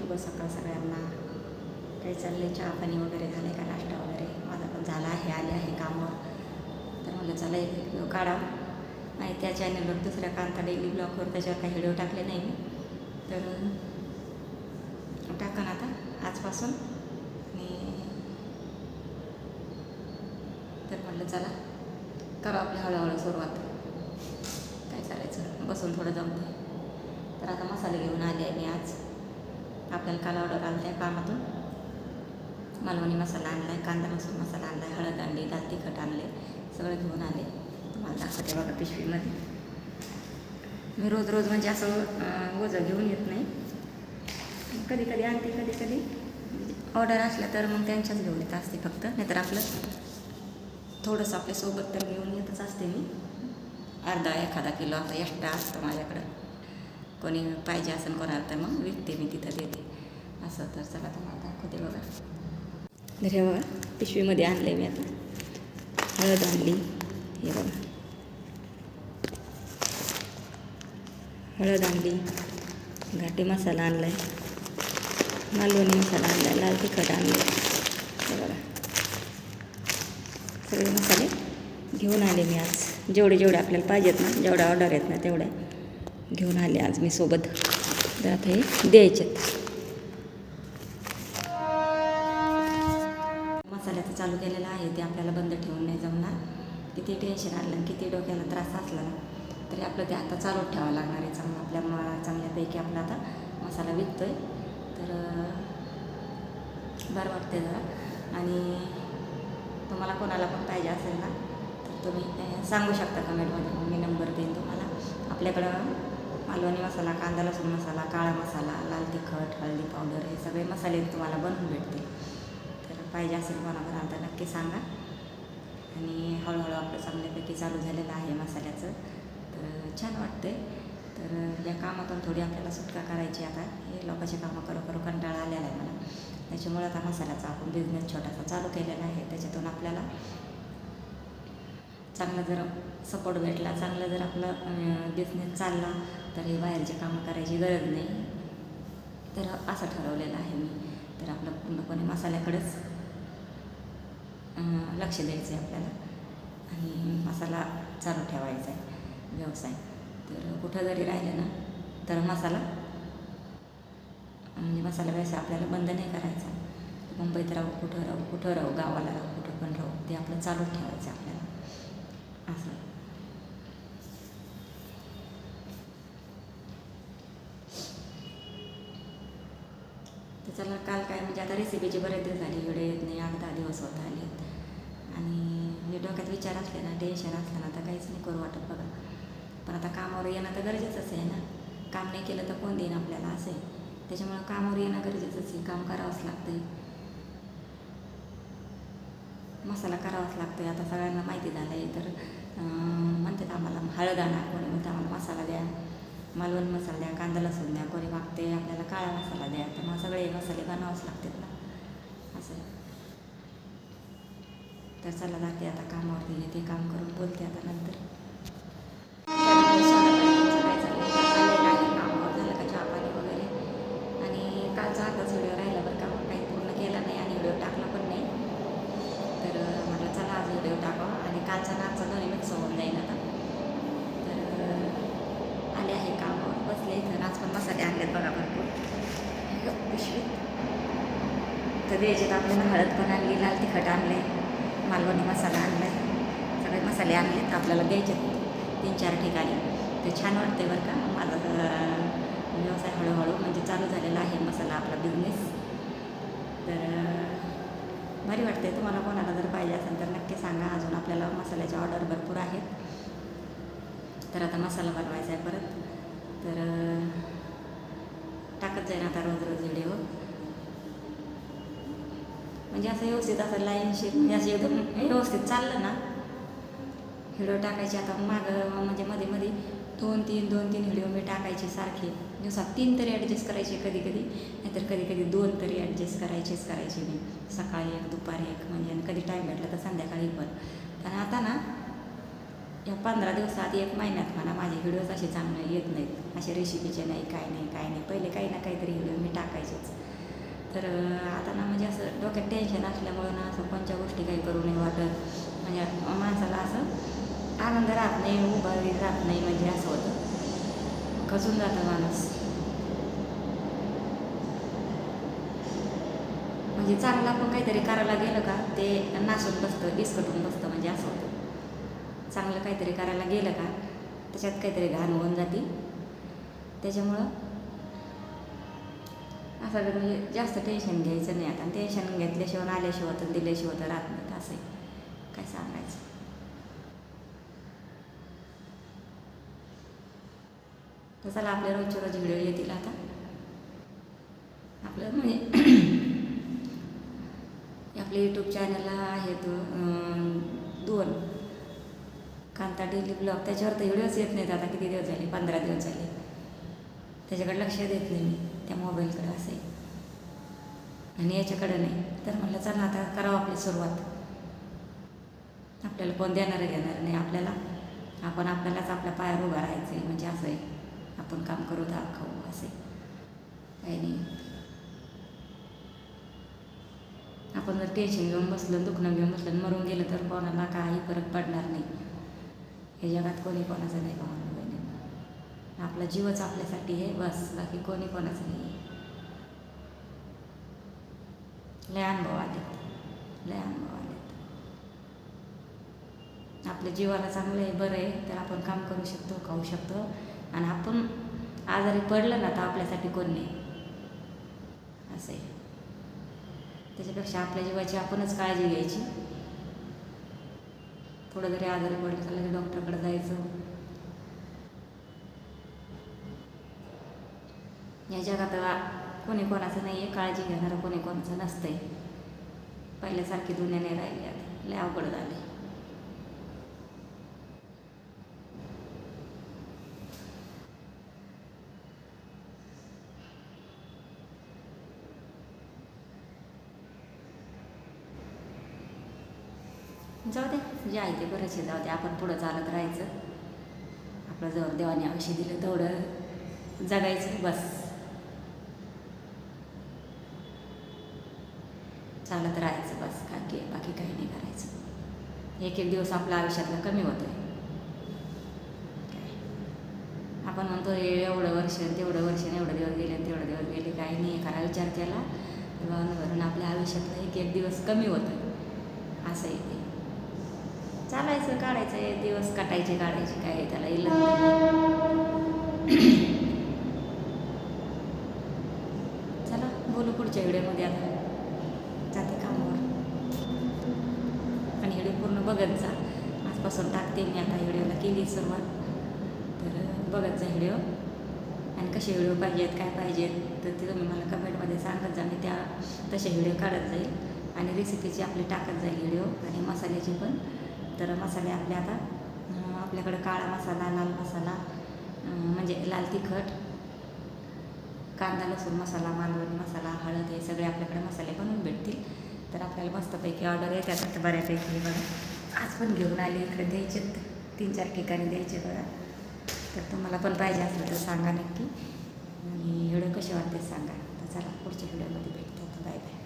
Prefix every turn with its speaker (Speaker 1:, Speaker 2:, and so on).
Speaker 1: शुभ सकाळ सगळ्यांना. काही चालले, चहा पाणी वगैरे झाले का, नाश्ता वगैरे माझा पण झाला आहे. आले आहे कामावर, तर म्हटलं चला एक व्हिडिओ काढा. आणि त्या चॅनलवर दुसऱ्या कांता डेली ब्लॉगवर त्याच्यावर काही व्हिडिओ टाकले नाही मी, तर टाकन आता आजपासून. आणि तर म्हटलं चला करा आपल्या हळूहळू सुरुवात. काय करायचं, बसून थोडं जमतं. तर आता मसाले घेऊन आले आहे मी आज. आपल्याला काल ऑर्डर आला त्या कामातून. मालवणी मसाला आणला आहे, कांदा लसूण मसाला आणला आहे, हळद आणली, लाल तिखट आणले, सगळं घेऊन आले. तुम्हाला दाखवते बघा पिशवीमध्ये. मी रोज रोज म्हणजे असं ओझं घेऊन येत नाही, कधी कधी आणते, कधी कधी ऑर्डर असल्या तर मग त्यांच्याच घेऊन येत असते फक्त. नाहीतर आपलं थोडंसं आपल्यासोबत तर घेऊन येतच असते मी. अर्धा एखादा किलो आता एक्स्ट्रा असतं माझ्याकडं. कोणी पाहिजे असेल कोणाला तर मग विकते मी, तिथं देते असं. तर चला तुम्हाला दाखवते बघा. तर हे बघा पिशवीमध्ये आणले मी आता. हळद आणली, हे बघा हळद आणली, घाटी मसाला आणला आहे, मालवणी मसाला आणला आहे, लाल तिखट आणले, हे बघा सगळे मसाले घेऊन आले मी आज. जेवढे जेवढे आपल्याला पाहिजेत ना, जेवढ्या ऑर्डर आहेत ना तेवढ्या घेऊन आले आज मी सोबत. तर आता हे द्यायचेत. मसाल्याचं चालू केलेलं आहे, ते आपल्याला बंद ठेवून नाही जमणार. किती टेन्शन आलं, किती डोक्याला त्रास असला ना तरी आपलं ते आता चालूच ठेवावं लागणार आहे. चांगल्यापैकी आपला आता मसाला विकतो आहे, तर बरं वाटते जरा. आणि तुम्हाला कोणाला पण पाहिजे असेल ना तर तुम्ही सांगू शकता कमेंटमध्ये, मी नंबर देईन तुम्हाला. आपल्याकडं मालवणी मसाला, कांदा लसूण मसाला, काळा मसाला, लाल तिखट, हळदी पावडर, हे सगळे मसाले तुम्हाला बनवून भेटतील. तर पाहिजे असेल कोणाला तर नक्की सांगा. आणि हळूहळू आपलं चांगल्यापैकी चालू झालेलं आहे मसाल्याचं, तर छान वाटते. तर या कामातून थोडी आपल्याला सुटका करायची. आता हे लोकांची कामं करू कंटाळा आलेला आहे मला. त्याच्यामुळे आता मसाल्याचा आपण बिझनेस छोटासा चालू केलेला आहे. त्याच्यातून आपल्याला चांगला जर सपोर्ट भेटला, चांगला जर आपला बिझनेस चालला तर हे बाहेरचे कामं करायची गरज नाही. तर असं ठरवलेलं आहे मी. तर आपलं पूर्णपणे मसाल्याकडेच लक्ष द्यायचं आहे आपल्याला आणि मसाला चालू ठेवायचा आहे व्यवसाय. तर कुठं जरी राहिलं ना तर मसाला म्हणजे मसाला व्यवसाय आपल्याला बंद नाही करायचा. मुंबईत राहू, कुठं राहू, गावाला राहू, कुठं पण राहू, ते आपलं चालूच ठेवायचं आपल्याला असं. तर चला, काल काय म्हणजे आता रेसिपीची बरेच दिवस झाली व्हिडिओ येत नाही, 8-10 दिवस होत आले. आणि मी डोक्यात विचार असले ना, टेन्शन असलं ना तर काहीच नाही करू वाटत बघा. पण आता कामावर येणं तर गरजेचंच आहे ना. काम नाही केलं तर कोण देईन आपल्याला, असं आहे. त्याच्यामुळं कामावर येणं गरजेचंच आहे, काम करावंच लागतं आहे, मसाला करावाच लागतो आहे. आता सगळ्यांना माहिती झालं आहे. तर म्हणतात आम्हाला हळद आणा, कोणी म्हणते आम्हाला मसाला द्या, मालवणी मसाला द्या, कांदा लसूण द्या, कोणी मागते आपल्याला काळा मसाला द्या. तर मग सगळे मसाले बनवावेच लागतात ना, असं. तर चला जाते आता कामावरती, येते काम करून बोलते आता नंतर. कामावर झालं का चहा पाणी वगैरे. आणि कालचा आताच व्हिडिओ राहिला बरं का, काही पूर्ण केला नाही आणि व्हिडिओ टाकला पण नाही. तर म्हटलं चला आज व्हिडिओ टाकावा आणि कालचा ना आजचा दोन्ही मिक्स होऊन जाईल आता. तर आले आहे कामावर, बसले इथं. आज पण मसाले आणलेत बघा भरपूर पिशवीत. तर द्यायचे आपल्याला हळद पण आणली, लाल तिखट आणले, मालवणी मसाला आणला आहे, सगळे मसाले आणलेत आपल्याला द्यायचे 3-4 ठिकाणी. ते छान वाटते बरं का. माझा व्यवसाय हळूहळू म्हणजे चालू झालेला आहे, मसाला आपला बिझनेस. तर भारी वाटते. तुम्हाला कोणाला जर पाहिजे असेल तर नक्की सांगा. अजून आपल्याला मसाल्याचे ऑर्डर भरपूर आहेत. तर आता मसाला बनवायचा आहे परत. तर टाकत जाईन आता रोज रोज व्हिडिओ, म्हणजे असं व्यवस्थित असं लाईनशीर, म्हणजे असं एकदम व्यवस्थित चाललं ना व्हिडिओ टाकायचे. आता मागं म्हणजे मध्ये 2-3 व्हिडिओ मी टाकायचे सारखे. दिवसात 3 तरी ॲडजस्ट करायचे कधी कधी, नाहीतर कधी 2 तरी ॲडजस्ट करायचे मी. सकाळी 1, दुपारी 1, म्हणजे कधी टाईम भेटला तर संध्याकाळी पण. पण आता ना या 15 दिवसात, 1 महिन्यात म्हणा, माझे व्हिडिओज असे चांगले येत नाहीत. असे रेसिपीचे नाही, काय नाही. पहिले काही ना काहीतरी व्हिडिओ मी टाकायचेच. तर आता ना म्हणजे असं डोक्यात टेन्शन असल्यामुळं ना असं कोणत्या गोष्टी काही करू नाही वाटत. म्हणजे माणसाला असं आनंद राहत नाही, उभारी राहत नाही, म्हणजे असं होतं, खचून जातं माणूस. म्हणजे चांगलं आपण काहीतरी करायला गेलं का ते नासून बसतं, विस्कटून बसतं, म्हणजे असं होतं. चांगलं काहीतरी करायला गेलं का त्याच्यात काहीतरी घाण होऊन जाते. त्याच्यामुळं असं म्हणजे जास्त टेन्शन घ्यायचं नाही. आता टेन्शन घेतल्याशिवाय आल्याशिवाय तर दिल्याशिवाय तर राहत नाही. असं आहे, काय सांगायचं. तर चला आपल्या रोजचे रोज व्हिडिओ येतील आता. आपलं म्हणजे आपल्या यूट्यूब चॅनलला आहेत 2 कांता डेली ब्लॉग. त्याच्यावर तर व्हिडिओच येत नाहीत आता. किती दिवस झाले, 15 दिवस झाले. त्याच्याकडे लक्ष देत नाही मी, त्या मोबाईलकडे. असे आणि याच्याकडे नाही. तर म्हटलं चला आता करावं आपली सुरुवात. आपल्याला कोण देणारं घेणार नाही. आपण आपल्यालाच आपल्या पायावर उभं राहायचं आहे, म्हणजे असं आहे. आपण काम करू दाखवू, असे काही नाही. आपण जर टेन्शन घेऊन बसलं, दुखणं घेऊन बसलं, मरून गेलं तर कोणाला काही फरक पडणार नाही. हे जगात कोणी कोणाचं नाही भावना बहिणी. आपला जीवच आपल्यासाठी आहे बस, बाकी कोणी कोणाचं नाही. लय अनुभव आलेत, लय अनुभव आलेत. आपल्या जीवाला चांगलं आहे, बरं आहे, तर आपण काम करू शकतो, खाऊ शकतो. आणि आपण आजारी पडलं ना तर आपल्यासाठी कोण नाही, असं आहे. त्याच्यापेक्षा आपल्या जीवाची आपणच काळजी घ्यायची. थोडं जरी आजारी पडलं तर लगेच डॉक्टरकडे जायचं. या जगात कोणी कोणाचं नाही आहे, काळजी घेणारं कोणी कोणाचं नसतं आहे. पहिल्यासारखी दुनिया नाही राहिली आता, लय अवघड झाले. जाऊ दे, जे आहे ते बरंच आहे. जाऊ दे, आपण पुढं चालत राहायचं. आपलं जवळ देवाने आयुष्य दिलं तेवढं जगायचं बस. चालत राहायचं बस, बाकी काही नाही करायचं. एक दिवस आपल्या आयुष्यातला कमी होतं आहे. आपण म्हणतो एवढं वर्ष, तेवढं वर्ष, एवढं दिवस गेले, तेवढं दिवस गेले. काही नाही. एखादा विचार केला भरून आपल्या आयुष्यातला एक दिवस कमी होतं आहे. असं आहे ते. चालायचं, काढायचं, दिवस काढायचे, काय त्याला इल्लत नाही. चला बोलू पुढच्या व्हिडिओमध्ये. आता जाते कामावर. आणि व्हिडिओ पूर्ण बघत जा. आजपासून टाकते मी आता. व्हिडिओला केली सुरुवात, तर बघत जा व्हिडिओ. आणि कसे व्हिडिओ पाहिजेत, काय पाहिजेत, तर ते तुम्ही मला कमेंटमध्ये सांगत जा. मी तसे व्हिडिओ काढत जाईल. आणि रेसिपीची आपली टाकत जाईल व्हिडिओ, आणि मसाल्याची पण. तर मसाले आपले आता आपल्याकडं काळा मसाला, लाल मसाला, म्हणजे लाल तिखट, कांदा लसूण मसाला, मालवणी मसाला, हळद, हे सगळे आपल्याकडे मसाले बनवून भेटतील. तर आपल्याला मस्तपैकी ऑर्डर येतात बऱ्यापैकी. बघा आज पण घेऊन आले. इकडे द्यायचे 3-4 ठिकाणी द्यायचे बघा. तर तुम्हाला पण पाहिजे असलं तर सांगा नक्की. आणि व्हिडिओ कसे वाटते सांगा. तर चला पुढच्या व्हिडिओमध्ये भेटतात. Bye bye.